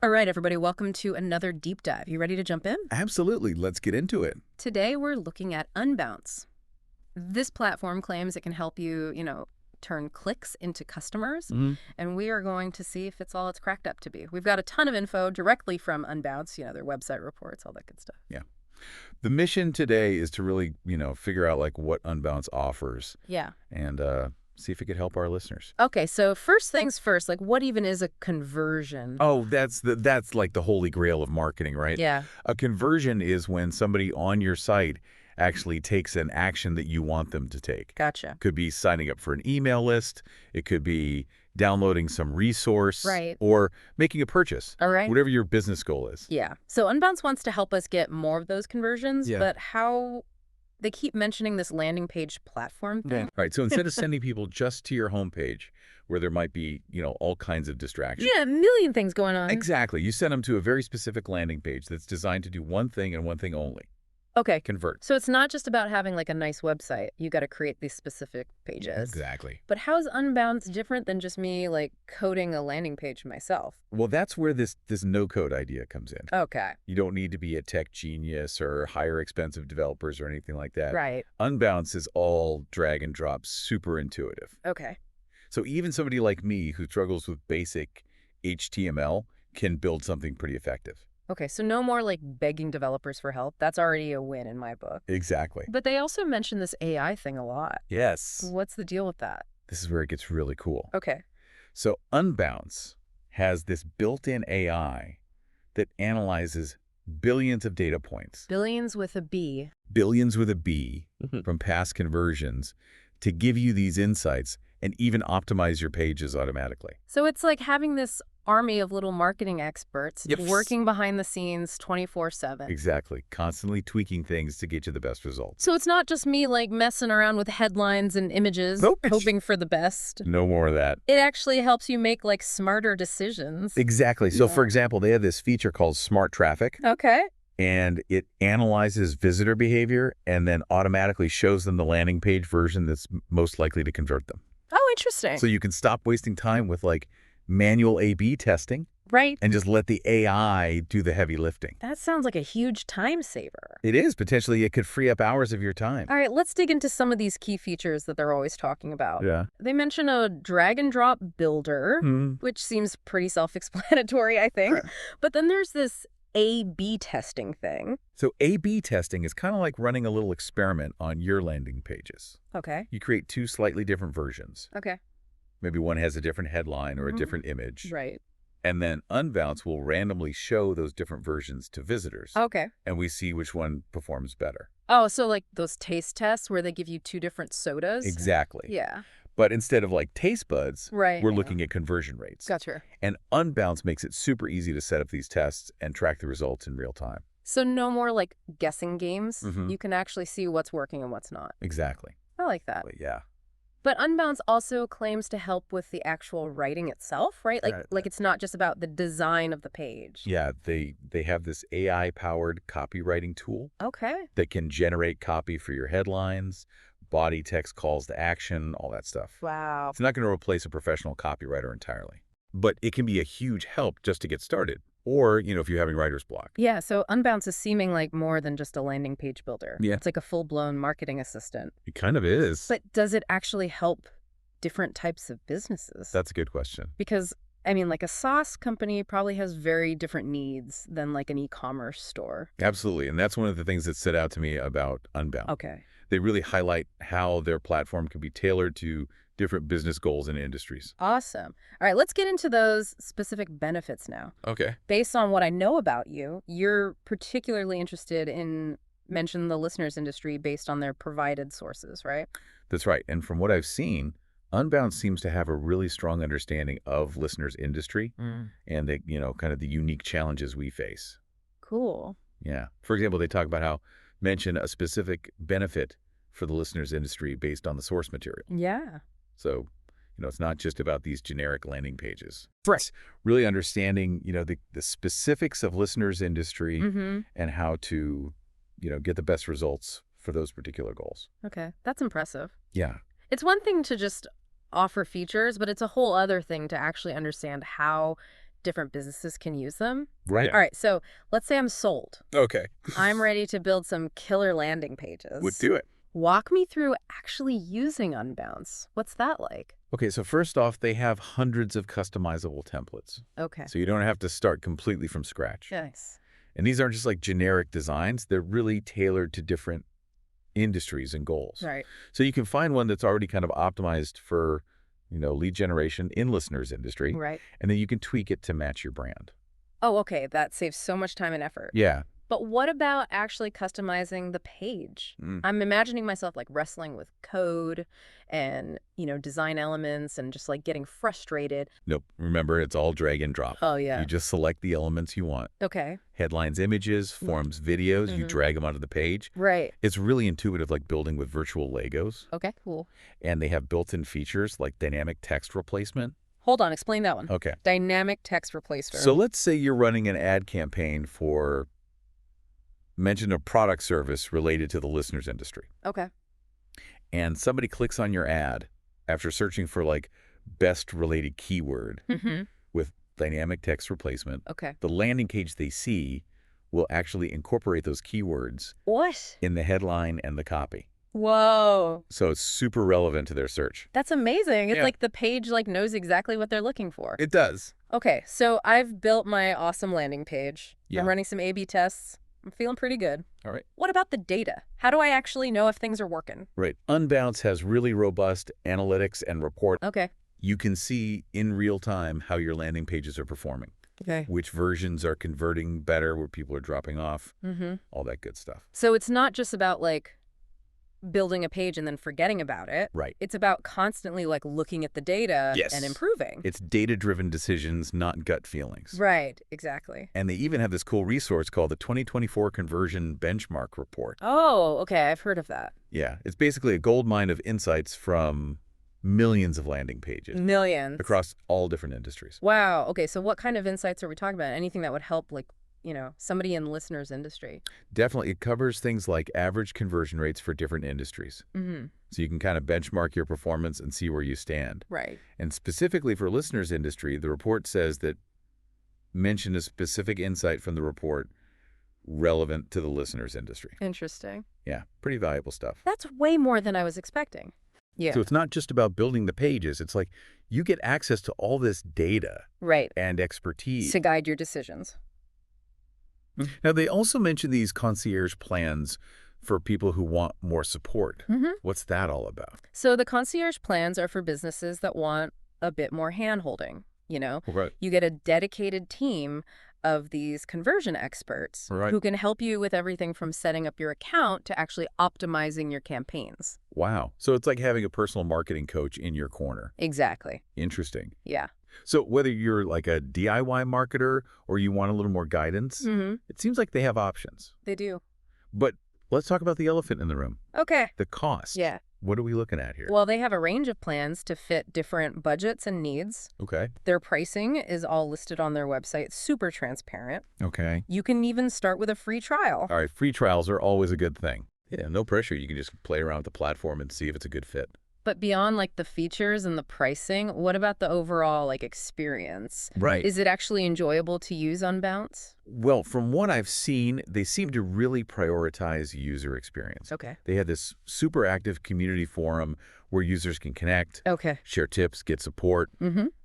All right, everybody, welcome to another deep dive. You ready to jump in? Absolutely. Let's get into it. Today, we're looking at Unbounce. This platform claims it can help you, turn clicks into customers, and we are going to see if it's all it's cracked up to be. We've got a ton of info directly from Unbounce, their website reports, all that good stuff. Yeah. The mission today is to really, figure out like what Unbounce offers Yeah. and see if it could help our listeners. Okay, so first things first, like what even is a conversion? Oh, that's like the holy grail of marketing, right? Yeah. A conversion is when somebody on your site actually takes an action that you want them to take. Gotcha. Could be signing up for an email list. It could be downloading some resource. Right. Or making a purchase. All right. Whatever your business goal is. Yeah. So Unbounce wants to help us get more of those conversions, Yeah. but how... They keep mentioning this landing page platform thing. Right. So instead of sending people just to your homepage where there might be, all kinds of distractions. Yeah, a million things going on. Exactly. You send them to a very specific landing page that's designed to do one thing and one thing only. Okay. Convert. So it's not just about having like a nice website. You got to create these specific pages. Exactly. But how is Unbounce different than just me like coding a landing page myself? Well, that's where this no-code idea comes in. Okay. You don't need to be a tech genius or hire expensive developers or anything like that. Right. Unbounce is all drag and drop, super intuitive. Okay. So even somebody like me who struggles with basic HTML can build something pretty effective. Okay, so no more like begging developers for help. That's already a win in my book. Exactly. But they also mention this AI thing a lot. Yes. What's the deal with that? This is where it gets really cool. Okay. So Unbounce has this built-in AI that analyzes billions of data points. Billions with a B. Billions with a B from past conversions to give you these insights and even optimize your pages automatically. So it's like having this army of little marketing experts Yep. working behind the scenes 24/7. Exactly. Constantly tweaking things to get you the best results. So it's not just me like messing around with headlines and images, Nope. hoping for the best. No more of that. It actually helps you make like smarter decisions. Exactly. So, for example, they have this feature called Smart Traffic, Okay. and it analyzes visitor behavior and then automatically shows them the landing page version that's most likely to convert them. Oh, interesting. So you can stop wasting time with like manual A/B testing Right. and just let the AI do the heavy lifting. That sounds like a huge time saver. It is. Potentially, it could free up hours of your time. All right, let's dig into some of these key features that they're always talking about. Yeah. They mention a drag and drop builder, which seems pretty self-explanatory, I think. Sure. But then there's this A/B testing thing. So A/B testing is kind of like running a little experiment on your landing pages. Okay. You create two slightly different versions. Okay. Maybe one has a different headline or a different image. Right. And then Unbounce will randomly show those different versions to visitors. Okay. And we see which one performs better. Oh, so like those taste tests where they give you two different sodas? Exactly. Yeah. But instead of like taste buds, Right. we're looking at conversion rates. Gotcha. And Unbounce makes it super easy to set up these tests and track the results in real time. So no more like guessing games. Mhm. You can actually see what's working and what's not. Exactly. I like that. But yeah. But Unbounce also claims to help with the actual writing itself, right? Like, Right. like it's not just about the design of the page. Yeah, they have this AI-powered copywriting tool Okay. that can generate copy for your headlines, body text calls to action, all that stuff. Wow. It's not going to replace a professional copywriter entirely, but it can be a huge help just to get started. Or, if you're having writer's block. Yeah, so Unbounce is seeming like more than just a landing page builder. Yeah. It's like a full-blown marketing assistant. It kind of is. But does it actually help different types of businesses? That's a good question. Because, I mean, like a SaaS company probably has very different needs than like an e-commerce store. Absolutely. And that's one of the things that stood out to me about Unbound. Okay. They really highlight how their platform can be tailored to different business goals and industries. Awesome. All right, let's get into those specific benefits now. Okay. Based on what I know about you, you're particularly interested in mention the listeners industry based on their provided sources, right? That's right. And from what I've seen, Unbound seems to have a really strong understanding of listeners' industry and the, kind of the unique challenges we face. Cool. Yeah. For example, they talk about how mention a specific benefit for the listeners' industry based on the source material. Yeah. So, it's not just about these generic landing pages. Right. Really understanding, the specifics of listeners' industry and how to, get the best results for those particular goals. Okay, that's impressive. Yeah. It's one thing to just offer features, but it's a whole other thing to actually understand how different businesses can use them. Right. All right, so let's say I'm sold. Okay. I'm ready to build some killer landing pages. Would do it. Walk me through actually using Unbounce. What's that like? Okay, so first off, they have hundreds of customizable templates. Okay. So you don't have to start completely from scratch. Nice. And these aren't just like generic designs. They're really tailored to different industries and goals. Right. So you can find one that's already kind of optimized for, lead generation in listeners' industry. Right. And then you can tweak it to match your brand. Oh, okay. That saves so much time and effort. Yeah. But what about actually customizing the page? I'm imagining myself like wrestling with code and, design elements and just like getting frustrated. Nope. Remember, it's all drag and drop. Oh, yeah. You just select the elements you want. Okay. Headlines, images, forms, videos. You drag them onto the page. Right. It's really intuitive, like building with virtual Legos. Okay, cool. And they have built-in features like dynamic text replacement. Hold on. Explain that one. Okay. Dynamic text replacement. So let's say you're running an ad campaign for, mention a product service related to the listeners industry. Okay. And somebody clicks on your ad after searching for like best related keyword with dynamic text replacement. Okay. The landing page they see will actually incorporate those keywords What? in the headline and the copy. Whoa. So it's super relevant to their search. That's amazing. It's Yeah. like the page like knows exactly what they're looking for. It does. Okay, so I've built my awesome landing page. Yeah. I'm running some A/B tests. I'm feeling pretty good. All right. What about the data? How do I actually know if things are working? Right. Unbounce has really robust analytics and report. Okay. You can see in real time how your landing pages are performing, Okay. which versions are converting better, where people are dropping off, all that good stuff. So it's not just about like building a page and then forgetting about it. Right. It's about constantly like looking at the data Yes. and improving. It's data-driven decisions, not gut feelings. Right, exactly. And they even have this cool resource called the 2024 Conversion Benchmark Report. Oh, okay. I've heard of that. Yeah. It's basically a goldmine of insights from millions of landing pages Millions. across all different industries. Wow. Okay, so what kind of insights are we talking about? Anything that would help like, somebody in listeners' industry? Definitely. It covers things like average conversion rates for different industries. So you can kind of benchmark your performance and see where you stand. Right. And specifically for listeners' industry, the report says that mention a specific insight from the report relevant to the listeners' industry. Interesting. Yeah, pretty valuable stuff. That's way more than I was expecting. Yeah. So it's not just about building the pages. It's like you get access to all this data Right. and expertise. To guide your decisions. Now, they also mention these concierge plans for people who want more support. What's that all about? So the concierge plans are for businesses that want a bit more hand-holding, Right. You get a dedicated team of these conversion experts Right. who can help you with everything from setting up your account to actually optimizing your campaigns. Wow. So it's like having a personal marketing coach in your corner. Exactly. Interesting. Yeah. So whether you're like a DIY marketer or you want a little more guidance, it seems like they have options. They do. But let's talk about the elephant in the room, Okay. the cost. Yeah. What are we looking at here? Well, they have a range of plans to fit different budgets and needs. Okay. Their pricing is all listed on their website, super transparent. Okay. You can even start with a free trial. All right. Free trials are always a good thing. Yeah, no pressure. You can just play around with the platform and see if it's a good fit. But beyond like the features and the pricing, what about the overall like experience? Right. Is it actually enjoyable to use Unbounce? Well, from what I've seen, they seem to really prioritize user experience. Okay. They had this super active community forum where users can connect, Okay. share tips, get support.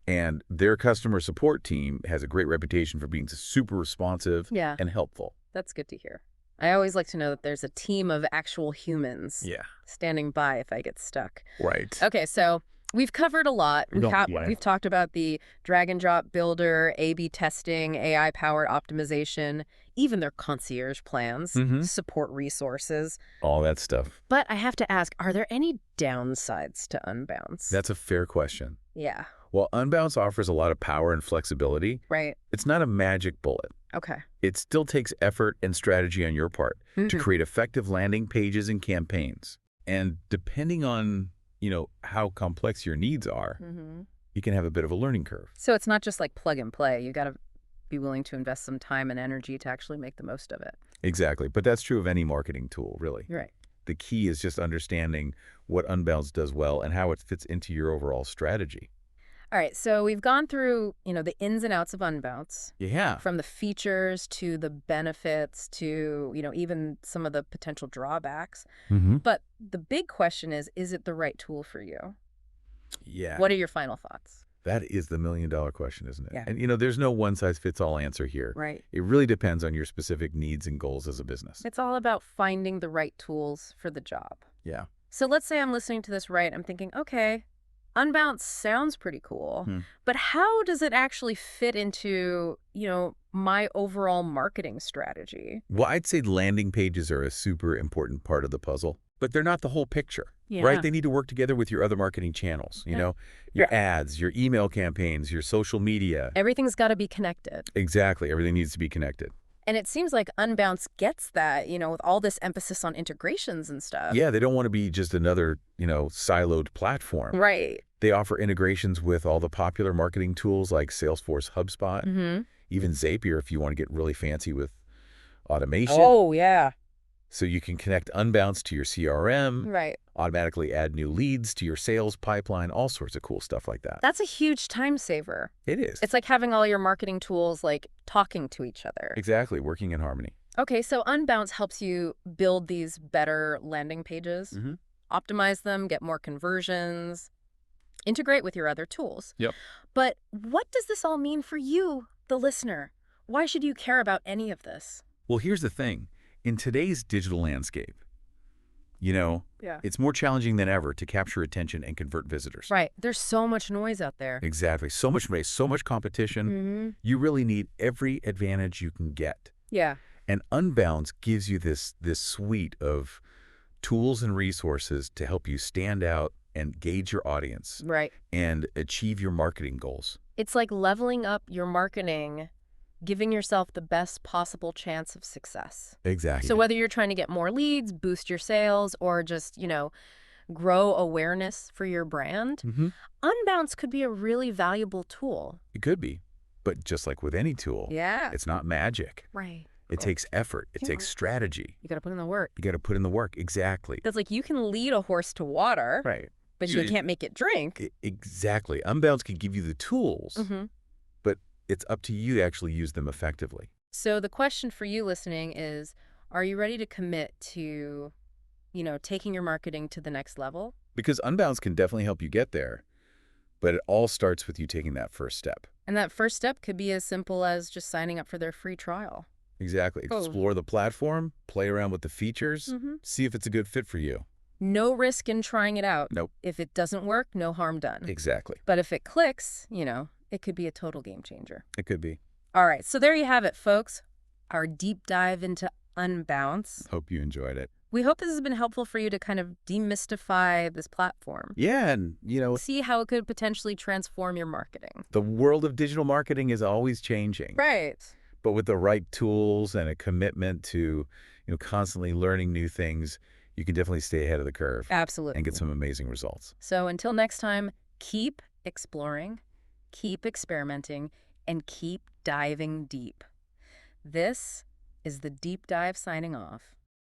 And their customer support team has a great reputation for being super responsive Yeah. and helpful. That's good to hear. I always like to know that there's a team of actual humans standing by if I get stuck. Right. Okay, so we've covered a lot. We've talked about the drag and drop builder, A/B testing, AI-powered optimization, even their concierge plans, support resources. All that stuff. But I have to ask, are there any downsides to Unbounce? That's a fair question. Yeah. While Unbounce offers a lot of power and flexibility, Right. it's not a magic bullet. Okay. It still takes effort and strategy on your part to create effective landing pages and campaigns. And depending on, how complex your needs are, you can have a bit of a learning curve. So it's not just like plug and play. You got to be willing to invest some time and energy to actually make the most of it. Exactly. But that's true of any marketing tool, really. Right. The key is just understanding what Unbounce does well and how it fits into your overall strategy. All right, so we've gone through, the ins and outs of Unbounce, Yeah. from the features to the benefits to, even some of the potential drawbacks. Mm-hmm. But the big question is it the right tool for you? Yeah. What are your final thoughts? That is the million-dollar question, isn't it? Yeah. And, there's no one-size-fits-all answer here. Right. It really depends on your specific needs and goals as a business. It's all about finding the right tools for the job. Yeah. So let's say I'm listening to this right. I'm thinking, okay, Unbounce sounds pretty cool, but how does it actually fit into, my overall marketing strategy? Well, I'd say landing pages are a super important part of the puzzle, but they're not the whole picture, Yeah. right? They need to work together with your other marketing channels, your ads, your email campaigns, your social media. Everything's got to be connected. Exactly. Everything needs to be connected. And it seems like Unbounce gets that, with all this emphasis on integrations and stuff. Yeah, they don't want to be just another, siloed platform. Right. They offer integrations with all the popular marketing tools like Salesforce, HubSpot, even Zapier if you want to get really fancy with automation. Oh, yeah. So you can connect Unbounce to your CRM, Right. automatically add new leads to your sales pipeline, all sorts of cool stuff like that. That's a huge time saver. It is. It's like having all your marketing tools like talking to each other. Exactly, working in harmony. Okay, so Unbounce helps you build these better landing pages, optimize them, get more conversions, integrate with your other tools. Yep. But what does this all mean for you, the listener? Why should you care about any of this? Well, here's the thing. In today's digital landscape, it's more challenging than ever to capture attention and convert visitors. Right. There's so much noise out there. Exactly. So much noise, so much competition. You really need every advantage you can get. Yeah. And Unbounce gives you this suite of tools and resources to help you stand out and gauge your audience. Right. And achieve your marketing goals. It's like leveling up your marketing, giving yourself the best possible chance of success. Exactly. So whether you're trying to get more leads, boost your sales, or just, grow awareness for your brand, Unbounce could be a really valuable tool. It could be. But just like with any tool, Yeah. it's not magic. Right. It takes effort. It takes strategy. You got to put in the work. You got to put in the work. Exactly. That's like you can lead a horse to water, Right. but you can't make it drink. Exactly. Unbounce can give you the tools, but it's up to you to actually use them effectively. So the question for you listening is, are you ready to commit to, taking your marketing to the next level? Because Unbounce can definitely help you get there, but it all starts with you taking that first step. And that first step could be as simple as just signing up for their free trial. Exactly. Explore the platform, play around with the features, see if it's a good fit for you. No risk in trying it out. Nope. If it doesn't work, no harm done. Exactly. But if it clicks, it could be a total game changer. It could be. All right, so there you have it, folks. Our deep dive into Unbounce. Hope you enjoyed it. We hope this has been helpful for you to kind of demystify this platform. Yeah, and, See how it could potentially transform your marketing. the world of digital marketing is always changing. Right. But with the right tools and a commitment to, constantly learning new things, you can definitely stay ahead of the curve. Absolutely. And get some amazing results. So until next time, keep exploring, keep experimenting, and keep diving deep. This is the Deep Dive signing off.